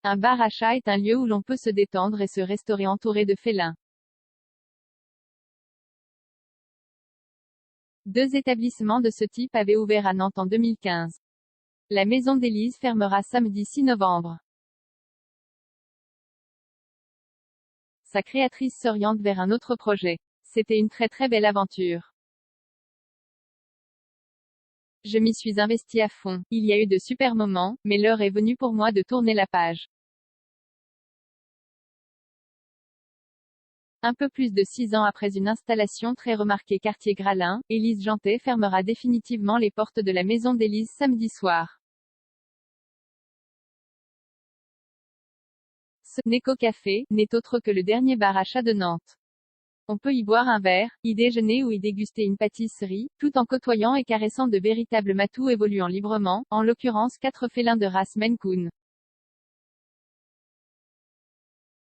Un bar à chat est un lieu où l'on peut se détendre et se restaurer entouré de félins. Deux établissements de ce type avaient ouvert à Nantes en 2015. La Maison d'Élise fermera samedi 6 novembre. Sa créatrice s'oriente vers un autre projet. C'était une très belle aventure. Je m'y suis investie à fond. Il y a eu de super moments, mais l'heure est venue pour moi de tourner la page. Un peu plus de 6 ans après une installation très remarquée quartier Gralin, Élise Jantet fermera définitivement les portes de la Maison d'Élise samedi soir. Ce Neko Café n'est autre que le dernier bar à chat de Nantes. On peut y boire un verre, y déjeuner ou y déguster une pâtisserie, tout en côtoyant et caressant de véritables matous évoluant librement, en l'occurrence 4 félins de race Maine Coon.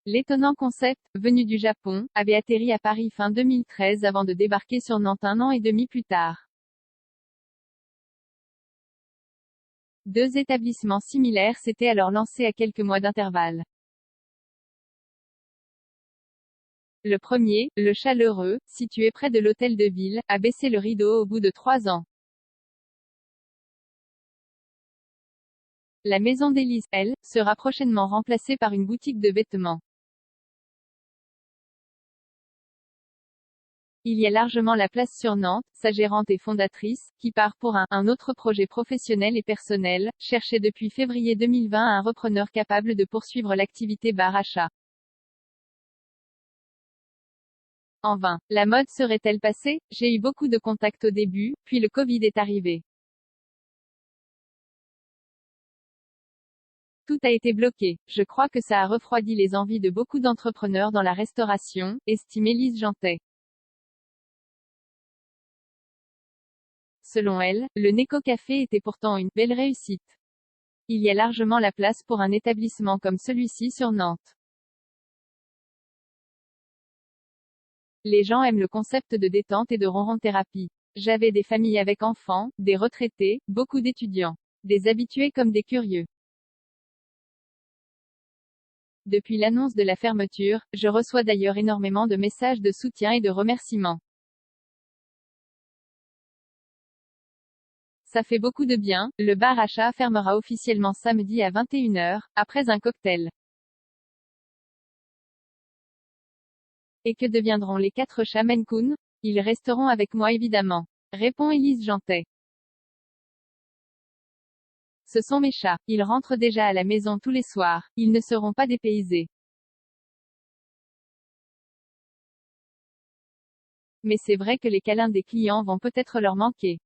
L'étonnant concept, venu du Japon, avait atterri à Paris fin 2013 avant de débarquer sur Nantes un an et demi plus tard. Deux établissements similaires s'étaient alors lancés à quelques mois d'intervalle. Le premier, le Chaleureux, situé près de l'hôtel de ville, a baissé le rideau au bout de 3 ans. La Maison d'Élise, elle, sera prochainement remplacée par une boutique de vêtements. Il y a largement la place sur Nantes, sa gérante et fondatrice, qui part pour un autre projet professionnel et personnel, cherchait depuis février 2020 un repreneur capable de poursuivre l'activité bar à chat. En vain. La mode serait-elle passée? J'ai eu beaucoup de contacts au début, puis le Covid est arrivé. Tout a été bloqué. Je crois que ça a refroidi les envies de beaucoup d'entrepreneurs dans la restauration, estime Élise Jantet. Selon elle, le Neko Café était pourtant une belle réussite. Il y a largement la place pour un établissement comme celui-ci sur Nantes. Les gens aiment le concept de détente et de ronron-thérapie. J'avais des familles avec enfants, des retraités, beaucoup d'étudiants. Des habitués comme des curieux. Depuis l'annonce de la fermeture, je reçois d'ailleurs énormément de messages de soutien et de remerciements. Ça fait beaucoup de bien. Le bar à chat fermera officiellement samedi à 21h, après un cocktail. Et que deviendront les 4 chats Maine Coon? Ils resteront avec moi évidemment. Répond Élise Jantet. Ce sont mes chats. Ils rentrent déjà à la maison tous les soirs. Ils ne seront pas dépaysés. Mais c'est vrai que les câlins des clients vont peut-être leur manquer.